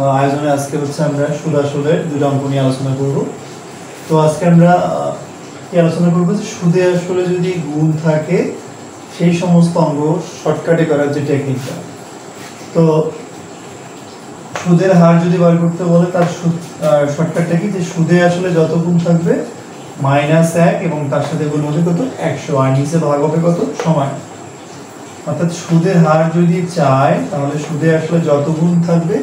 আয়োজনে আজকে হচ্ছে আমরা সুদ আসলের দুটো অঙ্ক নিয়ে আলোচনা করব। তো আজকে আমরা কি আলোচনা করব যে সুদে আসলে যদি গুণ থাকে সেই সমস্ত অঙ্ক শর্টকাটে করার যে টেকনিকটা। তো সুদের হার যদি বার করতে বলে তার শর্টকাটটা কি, যে সুদে আসলে যত গুণ থাকবে -1 এবং তার সাথে গুণ হবে কত 100 আর নিচে ভাগ হবে কত সময়। অর্থাৎ সুদের হার যদি চায় তাহলে সুদে আসলে যত গুণ থাকবে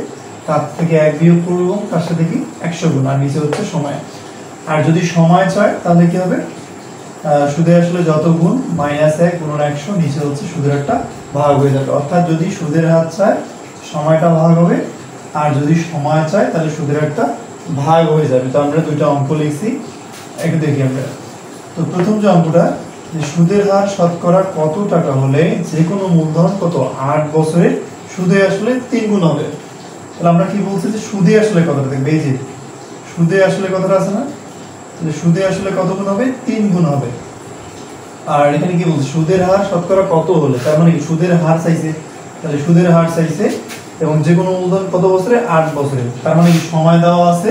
তার থেকে 1 বিয়োগ করব এবং তার সাথে কি 100 গুণ আর নিচে হচ্ছে সময়। আর যদি সময় চায় তাহলে কি হবে, সুদে আসলে যত গুণ -1 গুণন 100 নিচে হচ্ছে সুদের একটা ভাগ হয়ে যাবে। অর্থাৎ যদি সুদের হার চায় সময়টা ভাগ হবে, আর যদি সময় চায় তাহলে সুদের একটা ভাগ হয়ে যাবে। তো আমরা দুইটা অঙ্ক লিখছি, একটু দেখি আমরা। তো প্রথম যে অঙ্কটা, যে সুদের হার শতকরা কত টাকা হলে যে কোনো মূলধন কত 8 বছরে সুদে আসলে 3 গুণ হবে। তাহলে আমরা কি বলছি যে সুদে আসলে কতটা, দেখবে এই যে সুদে আসলে কতটা আছে না, তাহলে সুদে আসলে কত গুণ হবে 3 গুণ হবে। আর এখানে কি বলছে সুদের হার শতকরা কত হলে, তার মানে কি সুদের হার চাইছে, তাহলে সুদের হার চাইছে এবং যে কোনো মূলধন কত বছরে 8 বছরে, তার মানে কি সময় দেওয়া আছে,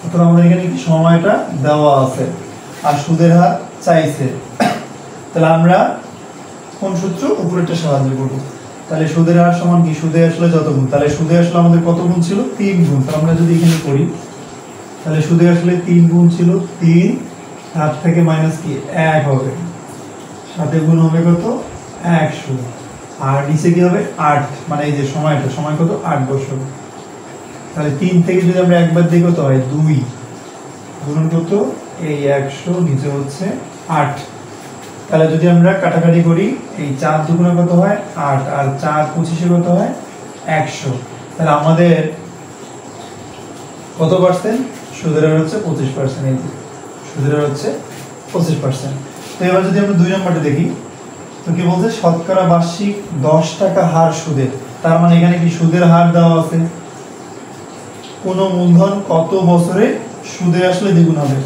অথবা আমাদের এখানে কি সময়টা দেওয়া আছে আর সুদের হার চাইছে। তাহলে আমরা কোন সূত্র, উপরেরটা সাহায্য করব। তাহলে সুদের হার সমান কি, সুদে আসলে যত গুণ, তাহলে সুদে আসলে আমাদের কত গুণ ছিল 3 গুণ। তাহলে আমরা যদি এখানে করি তাহলে সুদে আসলে 3 গুণ ছিল, 3 হাত থেকে মাইনাস কি 1 হবে, সাথে গুণ হবে কত 100 আর নিচে কি হবে 8, মানে এই যে সময়টা, সময় কত 8 বছর। তাহলে 3 থেকে যদি আমরা একবার দিই কত হয় 2 গুণন কত এই 100 নিচে হচ্ছে 8। তাহলে যদি আমরা কাটাকাটি করি এই 4 দুগুণে কত হয় 8 আর 4 25 কত হয় 100। তাহলে আমাদের কত পার্সেন্ট সুদের হার হচ্ছে 25%। এই যে সুদের হার হচ্ছে 25%। তো এবার যদি আমরা 2 নম্বরটা দেখি, তো কি বলছে শতকরা বার্ষিক 10 টাকা হার সুদের, তার মানে এখানে কি সুদের হার দেওয়া আছে, কোন মূলধন কত বছরে সুদে আসলে দ্বিগুণ হবে।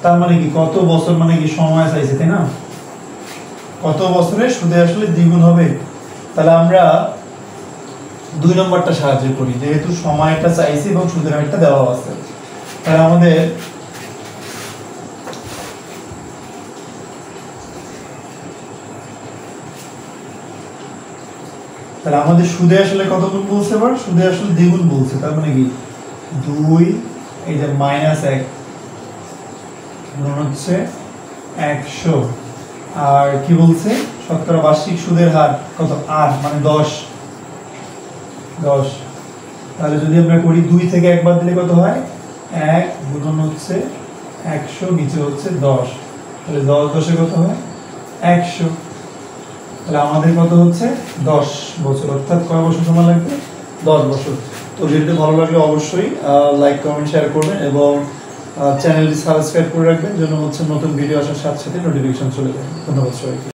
তার মানে কি কত বছর, মানে কি সময় চাইছে, তাই না, কত বছরে সুদে আসলে দ্বিগুণ হবে। তাহলে আমরা 2 নম্বরটা সাহায্য করি, যেহেতু সময়টা চাইছি এবং সুদের হারটা দেওয়া আছে। তাহলে আমাদের সুদে আসলে কত গুণ বলছে, এবার সুদে আসলে দ্বিগুণ বলছে। তার মানে কি 2 এই যে -1 গুণ হচ্ছে 100 আর কি বলছে শতকরা বার্ষিক সুদের হার কত 8 মানে 10। তাহলে যদি আমরা করি 2 থেকে একবার দিলে কত হয় 1 গুণন হচ্ছে 100 নিচে হচ্ছে 10, তাহলে 10 10 কত হয় 100। তাহলে আমাদের কত হচ্ছে 10 বছর, অর্থাৎ কয় বছর সময় লাগবে 10 বছর। তো ভিডিওটি ভালো লাগলে অবশ্যই লাইক কমেন্ট শেয়ার করবেন এবং চ্যানেলটি সাবস্ক্রাইব করে রাখবেন, যেন হচ্ছে নতুন ভিডিও আসার সাথে সাথে নোটিফিকেশন চলে যায়। ধন্যবাদ সবাইকে।